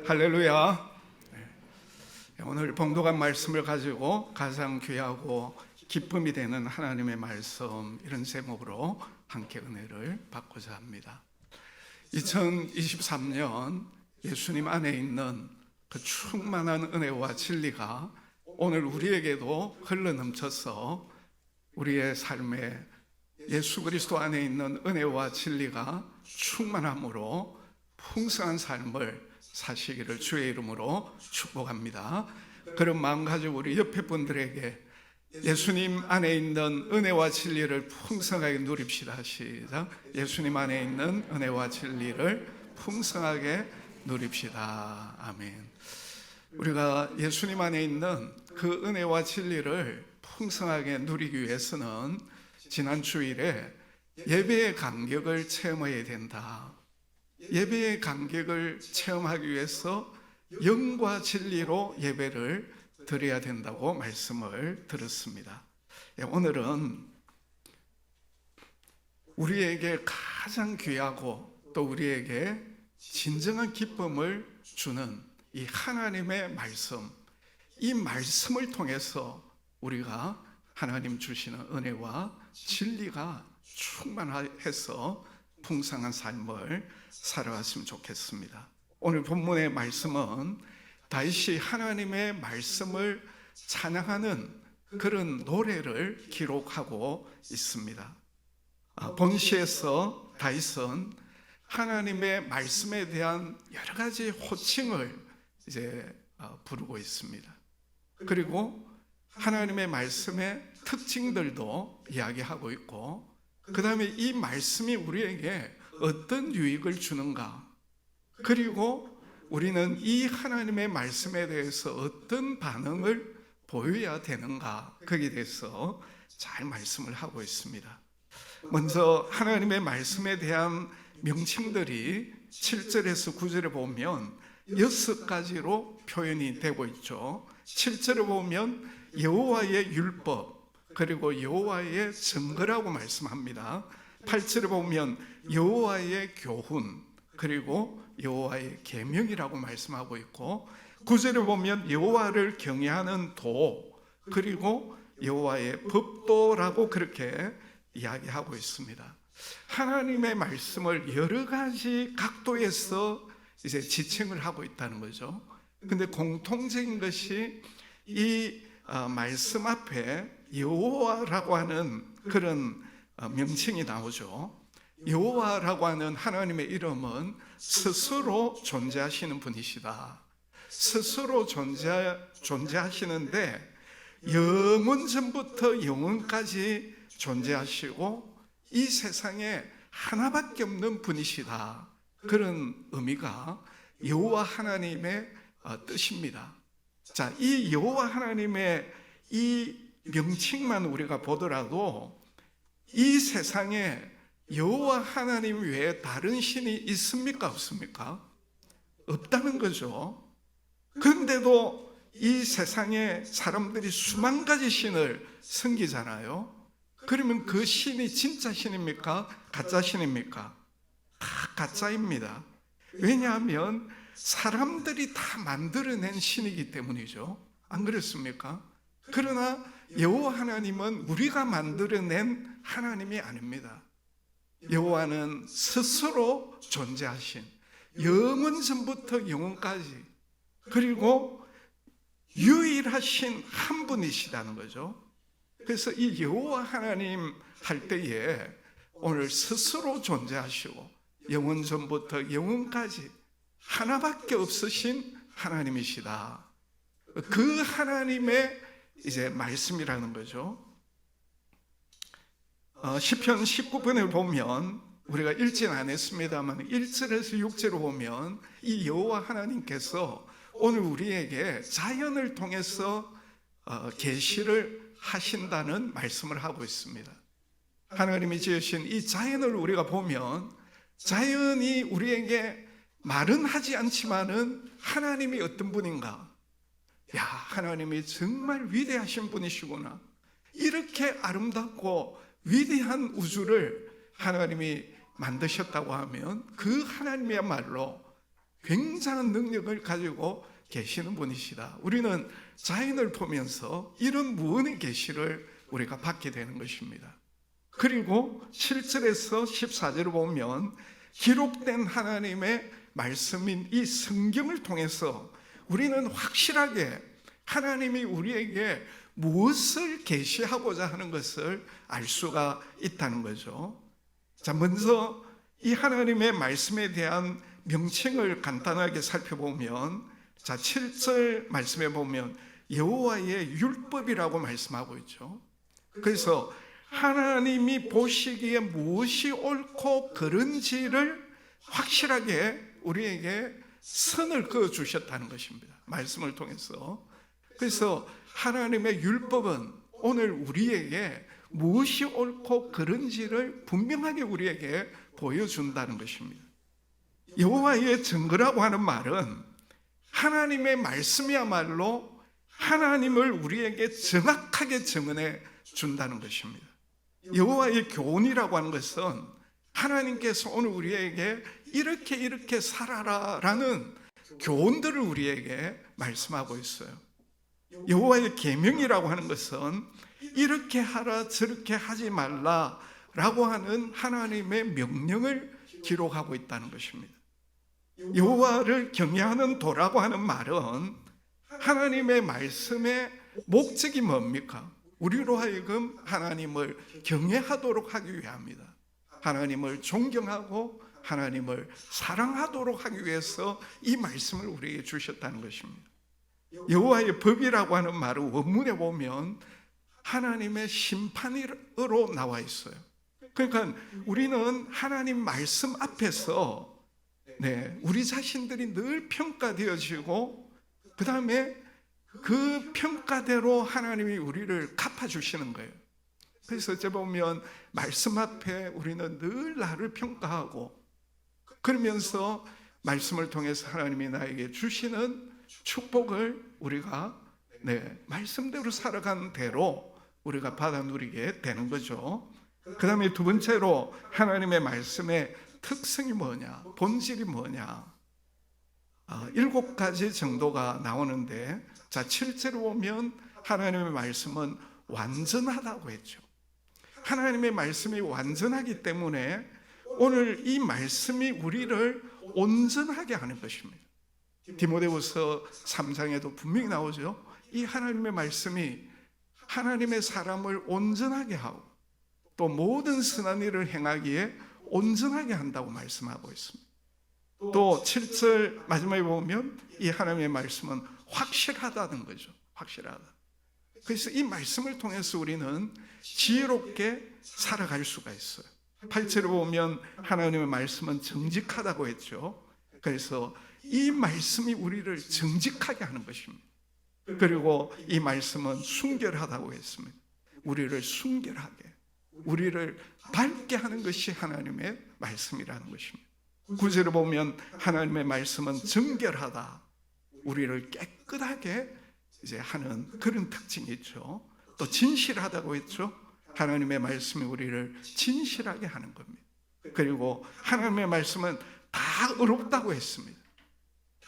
할렐루야. 오늘 봉독한 말씀을 가지고 가장 귀하고 기쁨이 되는 하나님의 말씀, 이런 제목으로 함께 은혜를 받고자 합니다. 2023년 예수님 안에 있는 그 충만한 은혜와 진리가 오늘 우리에게도 흘러넘쳐서 우리의 삶에 예수 그리스도 안에 있는 은혜와 진리가 충만함으로 풍성한 삶을 사시기를 주의 이름으로 축복합니다. 그런 마음 가지고 우리 옆에 분들에게 예수님 안에 있는 은혜와 진리를 풍성하게 누립시다. 시작. 예수님 안에 있는 은혜와 진리를 풍성하게 누립시다. 아멘. 우리가 예수님 안에 있는 그 은혜와 진리를 풍성하게 누리기 위해서는 지난 주일에 예배의 감격을 체험해야 된다. 예배의 감격을 체험하기 위해서 영과 진리로 예배를 드려야 된다고 말씀을 들었습니다. 오늘은 우리에게 가장 귀하고 또 우리에게 진정한 기쁨을 주는 이 하나님의 말씀, 이 말씀을 통해서 우리가 하나님 주시는 은혜와 진리가 충만해서 풍성한 삶을 살아왔으면 좋겠습니다. 오늘 본문의 말씀은 다윗이 하나님의 말씀을 찬양하는 그런 노래를 기록하고 있습니다. 본시에서 다윗은 하나님의 말씀에 대한 여러 가지 호칭을 이제 부르고 있습니다. 그리고 하나님의 말씀의 특징들도 이야기하고 있고, 그 다음에 이 말씀이 우리에게 어떤 유익을 주는가, 그리고 우리는 이 하나님의 말씀에 대해서 어떤 반응을 보여야 되는가, 거기에 대해서 잘 말씀을 하고 있습니다. 먼저 하나님의 말씀에 대한 명칭들이 7절에서 9절에 보면 6가지로 표현이 되고 있죠. 7절에 보면 여호와의 율법, 그리고 여호와의 증거라고 말씀합니다. 8절에 보면 여호와의 교훈, 그리고 여호와의 계명이라고 말씀하고 있고, 9절에 보면 여호와를 경외하는 도, 그리고 여호와의 법도라고 그렇게 이야기하고 있습니다. 하나님의 말씀을 여러 가지 각도에서 이제 지칭을 하고 있다는 거죠. 근데 공통적인 것이 이 말씀 앞에 여호와라고 하는 그런 명칭이 나오죠. 여호와라고 하는 하나님의 이름은 스스로 존재하시는 분이시다. 스스로 존재하시는데 영원 전부터 영원까지 존재하시고 이 세상에 하나밖에 없는 분이시다. 그런 의미가 여호와 하나님의 뜻입니다. 자, 이 여호와 하나님의 이 명칭만 우리가 보더라도 이 세상에 여호와 하나님 외에 다른 신이 있습니까? 없습니까? 없다는 거죠. 그런데도 이 세상에 사람들이 수만 가지 신을 섬기잖아요. 그러면 그 신이 진짜 신입니까? 가짜 신입니까? 다 가짜입니다. 왜냐하면 사람들이 다 만들어낸 신이기 때문이죠. 안 그렇습니까? 그러나 여호와 하나님은 우리가 만들어낸 하나님이 아닙니다. 여호와는 스스로 존재하신, 영원 전부터 영원까지, 그리고 유일하신 한 분이시다는 거죠. 그래서 이 여호와 하나님 할 때에 오늘 스스로 존재하시고 영원 전부터 영원까지 하나밖에 없으신 하나님이시다. 그 하나님의 이제 말씀이라는 거죠. 시편 19편을 보면 우리가 읽지는 않았습니다만 1절에서 6절을 보면 이 여호와 하나님께서 오늘 우리에게 자연을 통해서 계시를 하신다는 말씀을 하고 있습니다. 하나님이 지으신 이 자연을 우리가 보면 자연이 우리에게 말은 하지 않지만은 하나님이 어떤 분인가, 야, 하나님이 정말 위대하신 분이시구나, 이렇게 아름답고 위대한 우주를 하나님이 만드셨다고 하면 그 하나님이야말로 굉장한 능력을 가지고 계시는 분이시다. 우리는 자연을 보면서 이런 무언의 계시를 우리가 받게 되는 것입니다. 그리고 7절에서 14절을 보면 기록된 하나님의 말씀인 이 성경을 통해서 우리는 확실하게 하나님이 우리에게 무엇을 계시하고자 하는 것을 알 수가 있다는 거죠. 자, 먼저 이 하나님의 말씀에 대한 명칭을 간단하게 살펴보면, 자, 7절 말씀에 보면 여호와의 율법이라고 말씀하고 있죠. 그래서 하나님이 보시기에 무엇이 옳고 그른지를 확실하게 우리에게 선을 그어 주셨다는 것입니다. 말씀을 통해서. 그래서 하나님의 율법은 오늘 우리에게 무엇이 옳고 그른지를 분명하게 우리에게 보여준다는 것입니다. 여호와의 증거라고 하는 말은 하나님의 말씀이야말로 하나님을 우리에게 정확하게 증언해 준다는 것입니다. 여호와의 교훈이라고 하는 것은 하나님께서 오늘 우리에게 이렇게 살아라라는 교훈들을 우리에게 말씀하고 있어요. 여호와의 계명이라고 하는 것은 이렇게 하라 저렇게 하지 말라라고 하는 하나님의 명령을 기록하고 있다는 것입니다. 여호와를 경외하는 도라고 하는 말은 하나님의 말씀의 목적이 뭡니까? 우리로 하여금 하나님을 경외하도록 하기 위함이다. 하나님을 존경하고 하나님을 사랑하도록 하기 위해서 이 말씀을 우리에게 주셨다는 것입니다. 여호와의 법이라고 하는 말은 원문에 보면 하나님의 심판으로 나와 있어요. 그러니까 우리는 하나님 말씀 앞에서 우리 자신들이 늘 평가되어지고 그 다음에 그 평가대로 하나님이 우리를 갚아주시는 거예요. 그래서 어째 보면 말씀 앞에 우리는 늘 나를 평가하고 그러면서 말씀을 통해서 하나님이 나에게 주시는 축복을 우리가 말씀대로 살아가는 대로 우리가 받아 누리게 되는 거죠. 그 다음에 두 번째로 하나님의 말씀의 특성이 뭐냐, 본질이 뭐냐, 7가지 정도가 나오는데, 자, 7절을 보면 하나님의 말씀은 완전하다고 했죠. 하나님의 말씀이 완전하기 때문에 오늘 이 말씀이 우리를 온전하게 하는 것입니다. 디모데후서 3장에도 분명히 나오죠. 이 하나님의 말씀이 하나님의 사람을 온전하게 하고 또 모든 선한 일을 행하기에 온전하게 한다고 말씀하고 있습니다. 또 7절 마지막에 보면 이 하나님의 말씀은 확실하다는 거죠. 확실하다. 그래서 이 말씀을 통해서 우리는 지혜롭게 살아갈 수가 있어요. 8절에 보면 하나님의 말씀은 정직하다고 했죠. 그래서 이 말씀이 우리를 정직하게 하는 것입니다. 그리고 이 말씀은 순결하다고 했습니다. 우리를 순결하게, 우리를 밝게 하는 것이 하나님의 말씀이라는 것입니다. 9절에 보면 하나님의 말씀은 정결하다, 우리를 깨끗하게 이제 하는 그런 특징이 있죠. 또 진실하다고 했죠. 하나님의 말씀이 우리를 진실하게 하는 겁니다. 그리고 하나님의 말씀은 다 의롭다고 했습니다.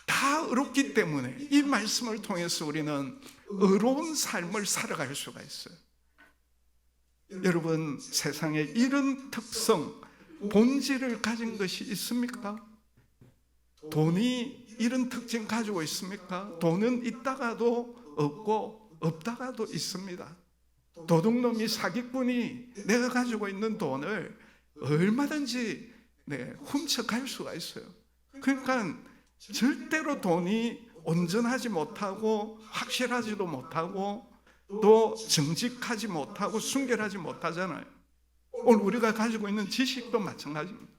다 의롭기 때문에 이 말씀을 통해서 우리는 의로운 삶을 살아갈 수가 있어요. 여러분, 세상에 이런 특성, 본질을 가진 것이 있습니까? 돈이 이런 특징 가지고 있습니까? 돈은 있다가도 없고 없다가도 있습니다. 도둑놈이, 사기꾼이 내가 가지고 있는 돈을 얼마든지 훔쳐갈 수가 있어요. 그러니까 절대로 돈이 온전하지 못하고 확실하지도 못하고 또 정직하지 못하고 순결하지 못하잖아요. 오늘 우리가 가지고 있는 지식도 마찬가지입니다.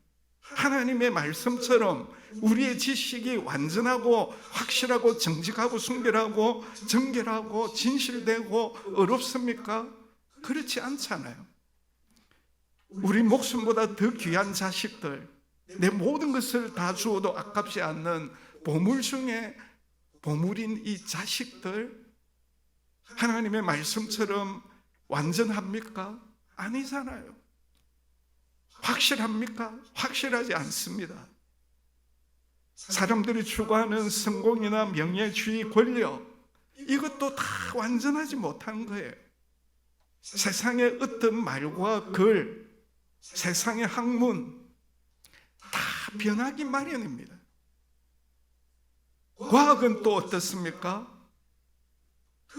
하나님의 말씀처럼 우리의 지식이 완전하고 확실하고 정직하고 순결하고 정결하고 진실되고 어렵습니까? 그렇지 않잖아요. 우리 목숨보다 더 귀한 자식들, 내 모든 것을 다 주어도 아깝지 않는 보물 중에 보물인 이 자식들, 하나님의 말씀처럼 완전합니까? 아니잖아요. 확실합니까? 확실하지 않습니다. 사람들이 추구하는 성공이나 명예주의, 권력, 이것도 다 완전하지 못한 거예요. 세상의 어떤 말과 글, 세상의 학문 다 변하기 마련입니다. 과학은 또 어떻습니까?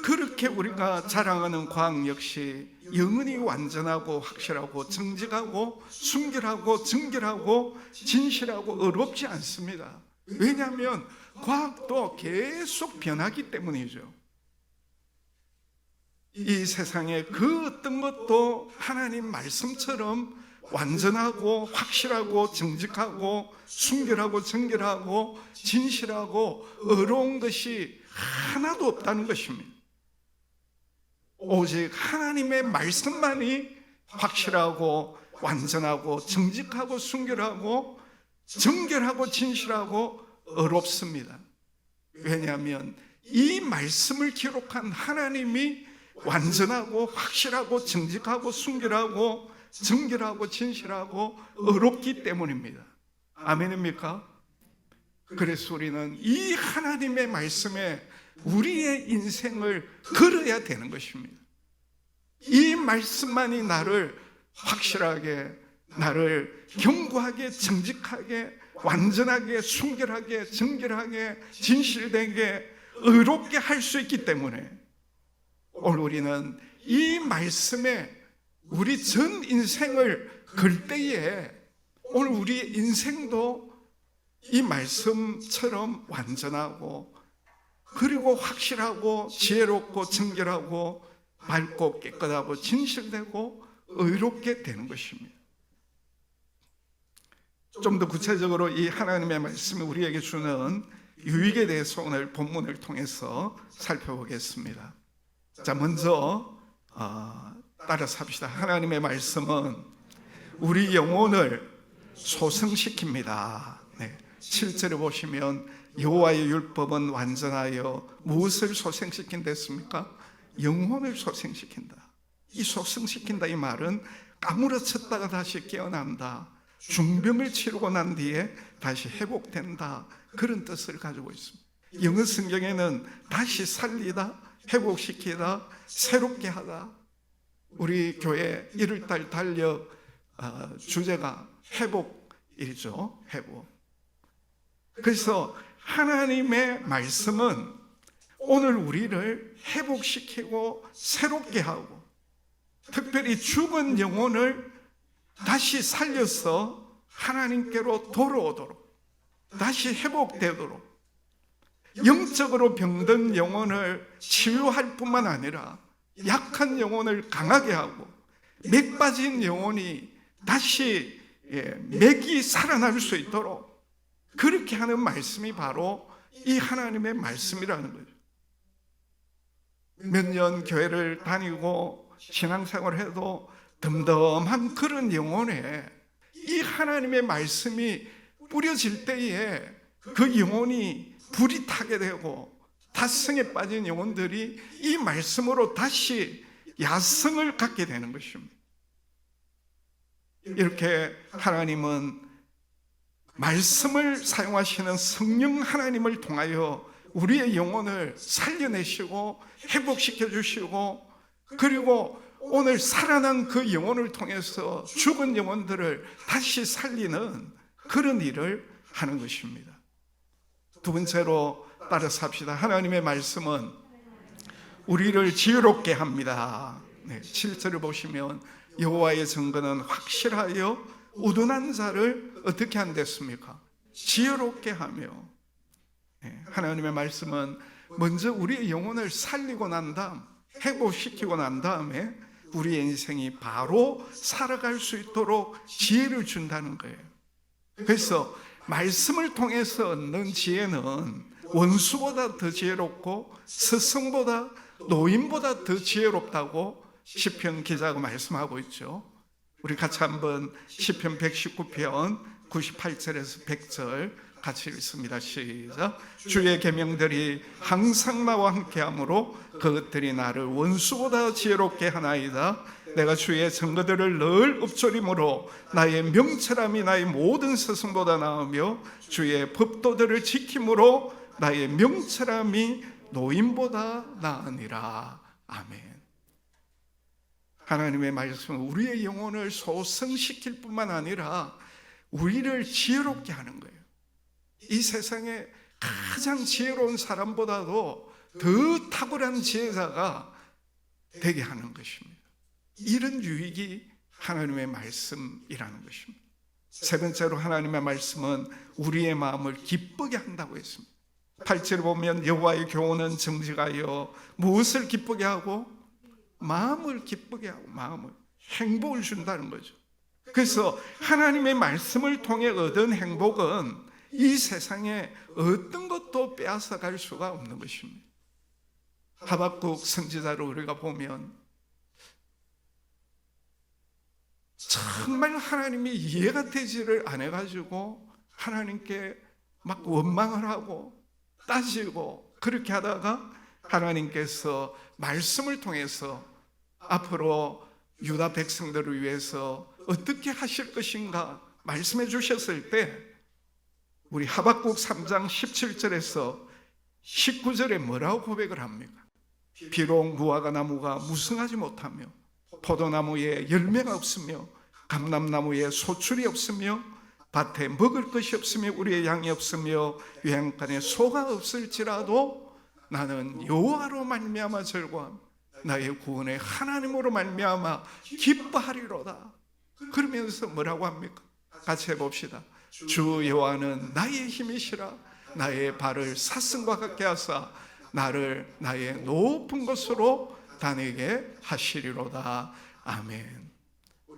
그렇게 우리가 자랑하는 과학 역시 영원히 완전하고 확실하고 정직하고 순결하고 정결하고 진실하고 어렵지 않습니다. 왜냐하면 과학도 계속 변하기 때문이죠. 이 세상에 그 어떤 것도 하나님 말씀처럼 완전하고 확실하고 정직하고 순결하고 정결하고 진실하고 어려운 것이 하나도 없다는 것입니다. 오직 하나님의 말씀만이 확실하고 완전하고 정직하고 순결하고 정결하고 진실하고 어렵습니다. 왜냐하면 이 말씀을 기록한 하나님이 완전하고 확실하고 정직하고 순결하고 정결하고 진실하고 어렵기 때문입니다. 아멘입니까? 그래서 우리는 이 하나님의 말씀에 우리의 인생을 걸어야 되는 것입니다. 이 말씀만이 나를 확실하게, 나를 견고하게, 정직하게, 완전하게, 순결하게, 정결하게, 진실되게, 의롭게 할 수 있기 때문에 오늘 우리는 이 말씀에 우리 전 인생을 걸 때에 오늘 우리의 인생도 이 말씀처럼 완전하고 그리고 확실하고 지혜롭고 정결하고 맑고 깨끗하고 진실되고 의롭게 되는 것입니다. 좀 더 구체적으로 이 하나님의 말씀이 우리에게 주는 유익에 대해서 오늘 본문을 통해서 살펴보겠습니다. 자, 먼저 따라서 합시다. 하나님의 말씀은 우리 영혼을 소성시킵니다. 7절에 보시면 여호와의 율법은 완전하여 무엇을 소생시킨댔습니까? 영혼을 소생시킨다. 이 소생시킨다 이 말은 까무러쳤다가 다시 깨어난다, 중병을 치르고 난 뒤에 다시 회복된다, 그런 뜻을 가지고 있습니다. 영어 성경에는 다시 살리다, 회복시키다, 새롭게 하다. 우리 교회 1월달 달력 주제가 회복이죠. 회복. 그래서 하나님의 말씀은 오늘 우리를 회복시키고 새롭게 하고 특별히 죽은 영혼을 다시 살려서 하나님께로 돌아오도록, 다시 회복되도록, 영적으로 병든 영혼을 치유할 뿐만 아니라 약한 영혼을 강하게 하고 맥 빠진 영혼이 다시 맥이 살아날 수 있도록 그렇게 하는 말씀이 바로 이 하나님의 말씀이라는 거죠. 몇 년 교회를 다니고 신앙생활을 해도 덤덤한 그런 영혼에 이 하나님의 말씀이 뿌려질 때에 그 영혼이 불이 타게 되고 타성에 빠진 영혼들이 이 말씀으로 다시 야성을 갖게 되는 것입니다. 이렇게 하나님은 말씀을 사용하시는 성령 하나님을 통하여 우리의 영혼을 살려내시고 회복시켜 주시고, 그리고 오늘 살아난 그 영혼을 통해서 죽은 영혼들을 다시 살리는 그런 일을 하는 것입니다. 두 번째로 따라서 합시다. 하나님의 말씀은 우리를 지혜롭게 합니다. 7절을 보시면 여호와의 증거는 확실하여 우둔한 자를 어떻게 한댔습니까? 지혜롭게 하며. 하나님의 말씀은 먼저 우리의 영혼을 살리고 난 다음, 회복시키고 난 다음에 우리의 인생이 바로 살아갈 수 있도록 지혜를 준다는 거예요. 그래서 말씀을 통해서 얻는 지혜는 원수보다 더 지혜롭고 스승보다, 노인보다 더 지혜롭다고 시편 기자가 말씀하고 있죠. 우리 같이 한번 시편 119편 98절에서 100절 같이 읽습니다. 시작. 주의 계명들이 항상 나와 함께하므로 그것들이 나를 원수보다 지혜롭게 하나이다. 내가 주의 증거들을 늘 읊조림으로 나의 명철함이 나의 모든 스승보다 나으며 주의 법도들을 지킴으로 나의 명철함이 노인보다 나으니라. 아멘. 하나님의 말씀은 우리의 영혼을 소성시킬 뿐만 아니라 우리를 지혜롭게 하는 거예요. 이 세상에 가장 지혜로운 사람보다도 더 탁월한 지혜자가 되게 하는 것입니다. 이런 유익이 하나님의 말씀이라는 것입니다. 세 번째로 하나님의 말씀은 우리의 마음을 기쁘게 한다고 했습니다. 8절에 보면 여호와의 교훈은 정직하여 무엇을 기쁘게 하고? 마음을 기쁘게 하고, 마음을, 행복을 준다는 거죠. 그래서 하나님의 말씀을 통해 얻은 행복은 이 세상에 어떤 것도 빼앗아 갈 수가 없는 것입니다. 하박국 선지자를 우리가 보면 정말 하나님이 이해가 되지를 않아가지고 하나님께 막 원망을 하고 따지고 그렇게 하다가 하나님께서 말씀을 통해서 앞으로 유다 백성들을 위해서 어떻게 하실 것인가 말씀해 주셨을 때 우리 하박국 3장 17절에서 19절에 뭐라고 고백을 합니까? 비록 무화과 나무가 무성하지 못하며 포도나무에 열매가 없으며 감람나무에 소출이 없으며 밭에 먹을 것이 없으며 우리의 양이 없으며 외양간에 소가 없을지라도 나는 여호와로 말미암아 즐거움 나의 구원의 하나님으로 말미암아 기뻐하리로다. 그러면서 뭐라고 합니까? 같이 해봅시다. 주 여호와는 나의 힘이시라. 나의 발을 사슴과 같게 하사 나를 나의 높은 곳으로 다니게 하시리로다. 아멘.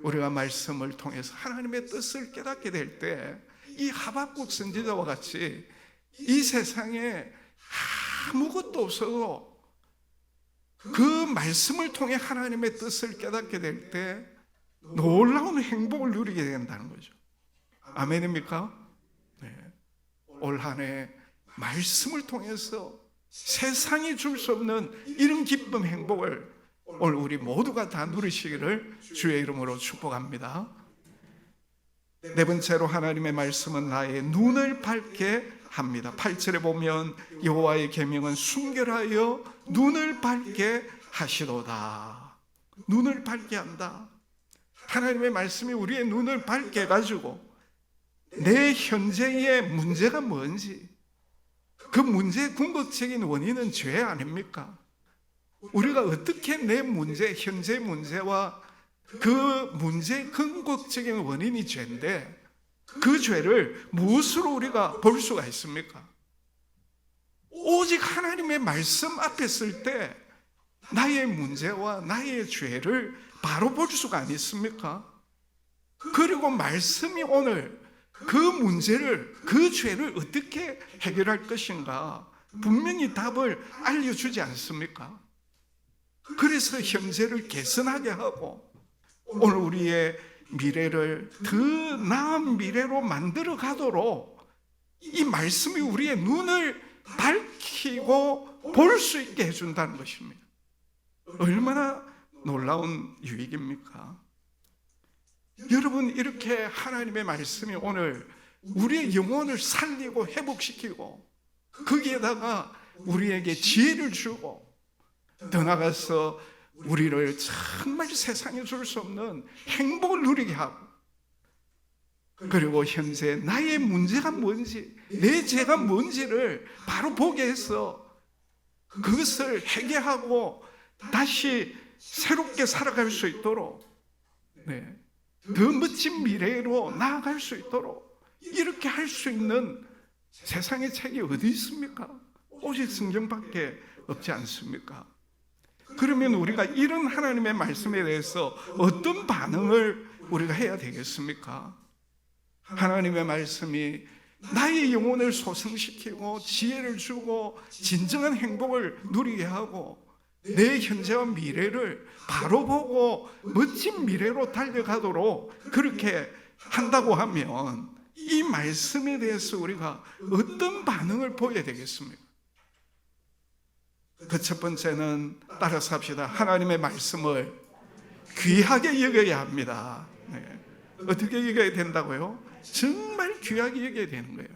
우리가 말씀을 통해서 하나님의 뜻을 깨닫게 될 때 이 하박국 선지자와 같이 이 세상에 아무것도 없어도 그 말씀을 통해 하나님의 뜻을 깨닫게 될 때 놀라운 행복을 누리게 된다는 거죠. 아멘입니까? 네. 올 한 해 말씀을 통해서 세상이 줄 수 없는 이런 기쁨, 행복을 오늘 우리 모두가 다 누리시기를 주의 이름으로 축복합니다. 네 번째로 하나님의 말씀은 나의 눈을 밝게 합니다. 8절에 보면 여호와의 계명은 순결하여 눈을 밝게 하시도다. 눈을 밝게 한다. 하나님의 말씀이 우리의 눈을 밝게 해가지고 내 현재의 문제가 뭔지, 그 문제의 궁극적인 원인은 죄 아닙니까? 우리가 어떻게 내 문제, 현재 문제와 그 문제의 궁극적인 원인이 죄인데 그 죄를 무엇으로 우리가 볼 수가 있습니까? 오직 하나님의 말씀 앞에 쓸 때 나의 문제와 나의 죄를 바로 볼 수가 있습니까? 그리고 말씀이 오늘 그 문제를, 그 죄를 어떻게 해결할 것인가 분명히 답을 알려주지 않습니까? 그래서 현재를 개선하게 하고 오늘 우리의 미래를 더 나은 미래로 만들어 가도록 이 말씀이 우리의 눈을 밝히고 볼 수 있게 해준다는 것입니다. 얼마나 놀라운 유익입니까? 여러분, 이렇게 하나님의 말씀이 오늘 우리의 영혼을 살리고 회복시키고 거기에다가 우리에게 지혜를 주고 더 나아가서 우리를 정말 세상에 줄 수 없는 행복을 누리게 하고 그리고 현재 나의 문제가 뭔지 내 죄가 뭔지를 바로 보게 해서 그것을 해결하고 다시 새롭게 살아갈 수 있도록 더 멋진 미래로 나아갈 수 있도록 이렇게 할 수 있는 세상의 책이 어디 있습니까? 오직 성경밖에 없지 않습니까? 그러면 우리가 이런 하나님의 말씀에 대해서 어떤 반응을 우리가 해야 되겠습니까? 하나님의 말씀이 나의 영혼을 소성시키고 지혜를 주고 진정한 행복을 누리게 하고 내 현재와 미래를 바로 보고 멋진 미래로 달려가도록 그렇게 한다고 하면 이 말씀에 대해서 우리가 어떤 반응을 보여야 되겠습니까? 그 첫 번째는 따라서 합시다. 하나님의 말씀을 귀하게 여겨야 합니다. 네. 어떻게 여겨야 된다고요? 정말 귀하게 여겨야 되는 거예요.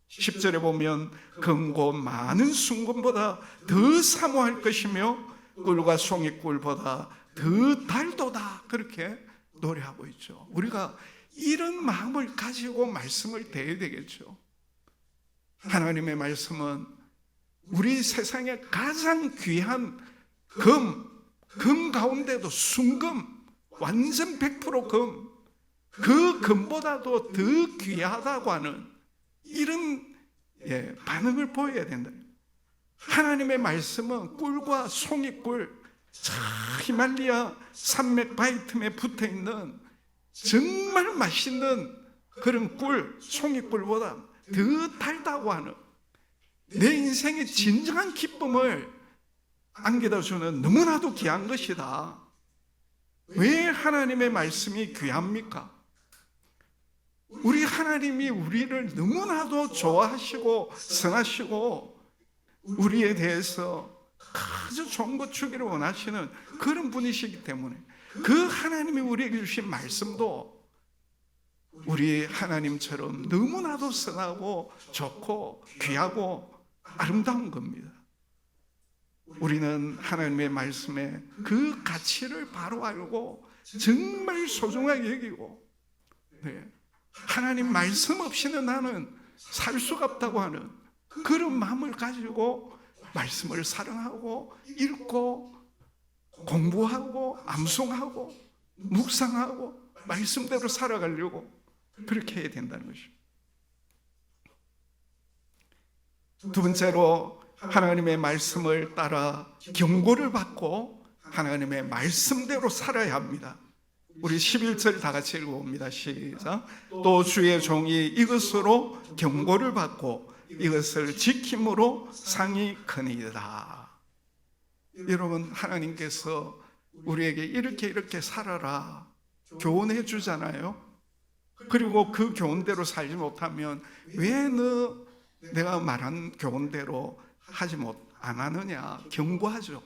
10절에 보면 금고 많은 순금보다 더 사모할 것이며 꿀과 송이꿀보다 더 달도다, 그렇게 노래하고 있죠. 우리가 이런 마음을 가지고 말씀을 대해야 되겠죠. 하나님의 말씀은 우리 세상에 가장 귀한 금 가운데도 순금, 완전 100% 금, 그 금보다도 더 귀하다고 하는 이런 반응을 보여야 된다. 하나님의 말씀은 꿀과 송이꿀, 히말리아 산맥 바위 틈에 붙어있는 정말 맛있는 그런 꿀, 송이꿀보다 더 달다고 하는, 내 인생의 진정한 기쁨을 안겨다 주는 너무나도 귀한 것이다. 왜 하나님의 말씀이 귀합니까? 우리 하나님이 우리를 너무나도 좋아하시고 선하시고 우리에 대해서 아주 좋은 것 주기를 원하시는 그런 분이시기 때문에 그 하나님이 우리에게 주신 말씀도 우리 하나님처럼 너무나도 선하고 좋고 귀하고 아름다운 겁니다. 우리는 하나님의 말씀에 그 가치를 바로 알고 정말 소중하게 여기고, 하나님 말씀 없이는 나는 살 수가 없다고 하는 그런 마음을 가지고 말씀을 사랑하고 읽고 공부하고 암송하고 묵상하고 말씀대로 살아가려고 그렇게 해야 된다는 것입니다. 두 번째로 하나님의 말씀을 따라 경고를 받고 하나님의 말씀대로 살아야 합니다. 우리 11절 다 같이 읽어봅니다. 시작. 또 주의 종이 이것으로 경고를 받고 이것을 지킴으로 상이 크니이다. 여러분, 하나님께서 우리에게 이렇게 살아라 교훈해 주잖아요. 그리고 그 교훈대로 살지 못하면 왜 내가 말한 교훈대로 안 하느냐 경고하죠.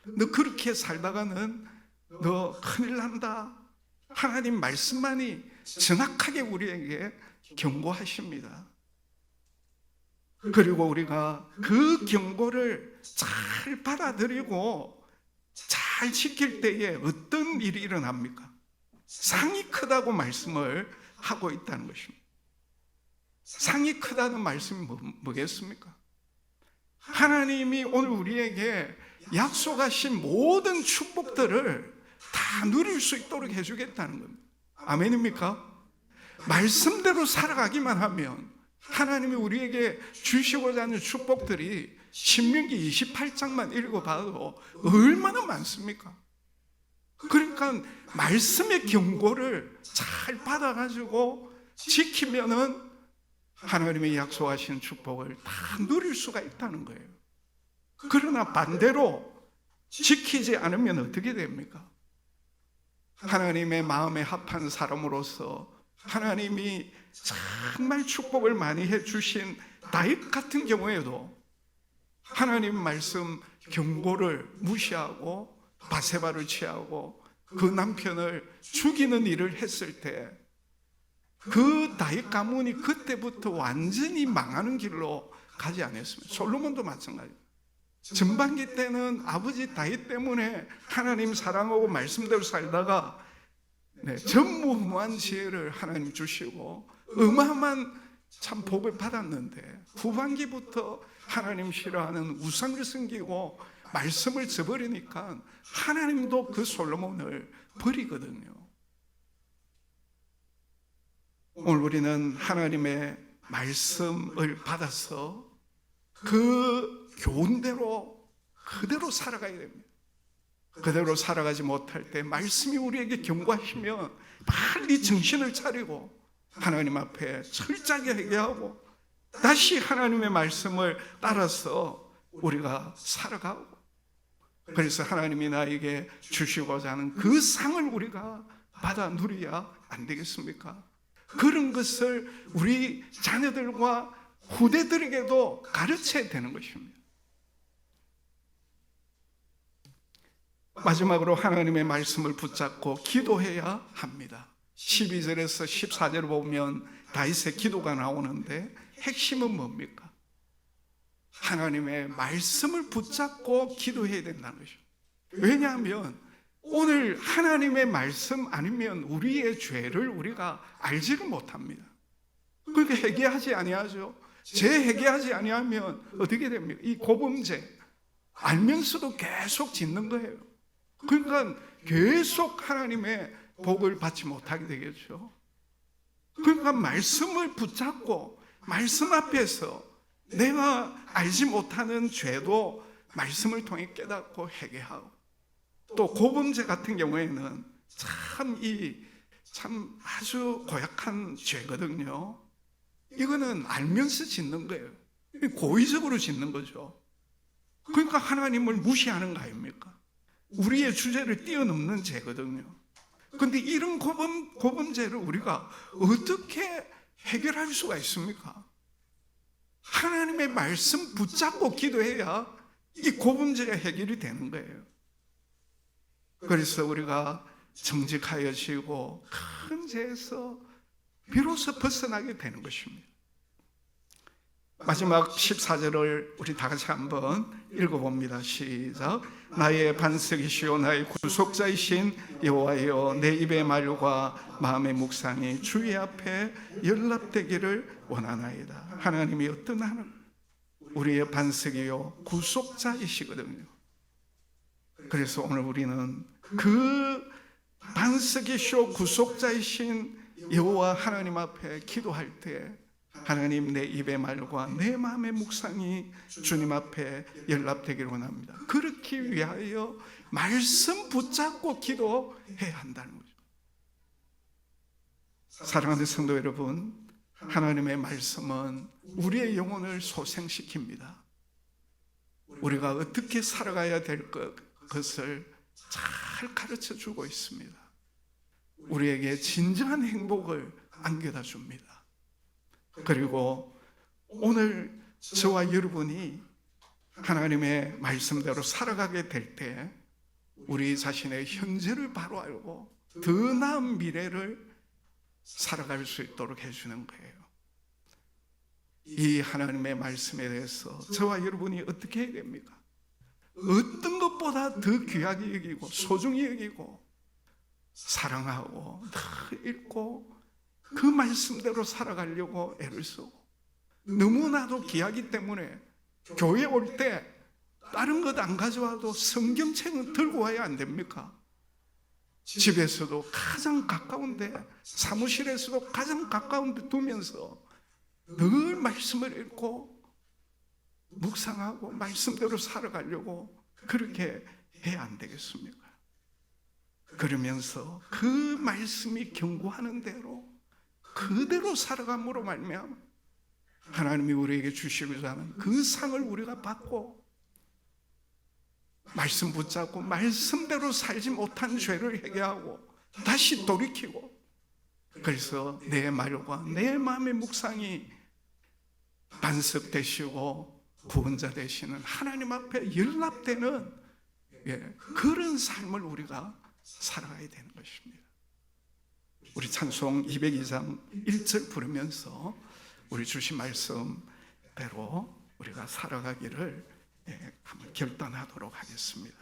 너 그렇게 살다가는 너 큰일 난다. 하나님 말씀만이 정확하게 우리에게 경고하십니다. 그리고 우리가 그 경고를 잘 받아들이고 잘 지킬 때에 어떤 일이 일어납니까? 상이 크다고 말씀을 하고 있다는 것입니다. 상이 크다는 말씀이 뭐겠습니까? 하나님이 오늘 우리에게 약속하신 모든 축복들을 다 누릴 수 있도록 해주겠다는 겁니다. 아멘입니까? 말씀대로 살아가기만 하면 하나님이 우리에게 주시고자 하는 축복들이 신명기 28장만 읽어봐도 얼마나 많습니까? 그러니까 말씀의 경고를 잘 받아가지고 지키면은 하나님의 약속하신 축복을 다 누릴 수가 있다는 거예요. 그러나 반대로 지키지 않으면 어떻게 됩니까? 하나님의 마음에 합한 사람으로서 하나님이 정말 축복을 많이 해주신 다윗 같은 경우에도 하나님 말씀 경고를 무시하고 바세바를 취하고 그 남편을 죽이는 일을 했을 때 그 다윗 가문이 그때부터 완전히 망하는 길로 가지 않았습니다. 솔로몬도 마찬가지입니다. 전반기 때는 아버지 다윗 때문에 하나님 사랑하고 말씀대로 살다가 전무후무한 지혜를 하나님 주시고 어마어마한 참 복을 받았는데 후반기부터 하나님 싫어하는 우상을 섬기고 말씀을 저버리니까 하나님도 그 솔로몬을 버리거든요. 오늘 우리는 하나님의 말씀을 받아서 그 교훈대로 그대로 살아가야 됩니다. 그대로 살아가지 못할 때 말씀이 우리에게 경고하시면 빨리 정신을 차리고 하나님 앞에 철저하게 회개하고 다시 하나님의 말씀을 따라서 우리가 살아가고, 그래서 하나님이 나에게 주시고자 하는 그 상을 우리가 받아 누려야 안 되겠습니까? 그런 것을 우리 자녀들과 후대들에게도 가르쳐야 되는 것입니다. 마지막으로 하나님의 말씀을 붙잡고 기도해야 합니다. 12절에서 14절을 보면 다윗의 기도가 나오는데 핵심은 뭡니까? 하나님의 말씀을 붙잡고 기도해야 된다는 것이죠. 왜냐하면 오늘 하나님의 말씀 아니면 우리의 죄를 우리가 알지를 못합니다. 그러니까 회개하지 아니하죠. 재회개하지 아니하면 어떻게 됩니까? 이 고범죄 알면서도 계속 짓는 거예요. 그러니까 계속 하나님의 복을 받지 못하게 되겠죠. 그러니까 말씀을 붙잡고 말씀 앞에서 내가 알지 못하는 죄도 말씀을 통해 깨닫고 회개하고, 또 고범죄 같은 경우에는 참 아주 고약한 죄거든요. 이거는 알면서 짓는 거예요. 고의적으로 짓는 거죠. 그러니까 하나님을 무시하는 거 아닙니까? 우리의 주제를 뛰어넘는 죄거든요. 그런데 이런 고범죄를 우리가 어떻게 해결할 수가 있습니까? 하나님의 말씀 붙잡고 기도해야 이 고범죄가 해결이 되는 거예요. 그래서 우리가 정직하여지고 큰 죄에서 비로소 벗어나게 되는 것입니다. 마지막 14절을 우리 다 같이 한번 읽어봅니다. 시작. 나의 반석이시오 나의 구속자이신 여호와여, 내 입의 말과 마음의 묵상이 주의 앞에 연락되기를 원하나이다. 하나님이 어떤 하나님? 우리의 반석이요 구속자이시거든요. 그래서 오늘 우리는 그 반석이시오 구속자이신 여호와 하나님 앞에 기도할 때, 하나님 내 입의 말과 내 마음의 묵상이 주님 앞에 연락되기를 원합니다. 그렇기 위하여 말씀 붙잡고 기도해야 한다는 거죠. 사랑하는 성도 여러분, 하나님의 말씀은 우리의 영혼을 소생시킵니다. 우리가 어떻게 살아가야 될 것을 잘 가르쳐 주고 있습니다. 우리에게 진정한 행복을 안겨다 줍니다. 그리고 오늘 저와 여러분이 하나님의 말씀대로 살아가게 될 때 우리 자신의 현재를 바로 알고 더 나은 미래를 살아갈 수 있도록 해주는 거예요. 이 하나님의 말씀에 대해서 저와 여러분이 어떻게 해야 됩니까? 어떤 것보다 더 귀하게 여기고 소중히 여기고 사랑하고 더 읽고 그 말씀대로 살아가려고 애를 쓰고, 너무나도 귀하기 때문에 교회 올 때 다른 것 안 가져와도 성경책은 들고 와야 안 됩니까? 집에서도 가장 가까운데, 사무실에서도 가장 가까운데 두면서 늘 말씀을 읽고 묵상하고 말씀대로 살아가려고 그렇게 해야 안 되겠습니까? 그러면서 그 말씀이 경고하는 대로 그대로 살아감으로 말미암아 하나님이 우리에게 주시고자 하는 그 상을 우리가 받고, 말씀 붙잡고 말씀대로 살지 못한 죄를 회개하고 다시 돌이키고, 그래서 내 말과 내 마음의 묵상이 반석 되시고 구원자 되시는 하나님 앞에 연락되는 그런 삶을 우리가 살아가야 되는 것입니다. 우리 찬송 202장 1절 부르면서 우리 주신 말씀대로 우리가 살아가기를 한번 결단하도록 하겠습니다.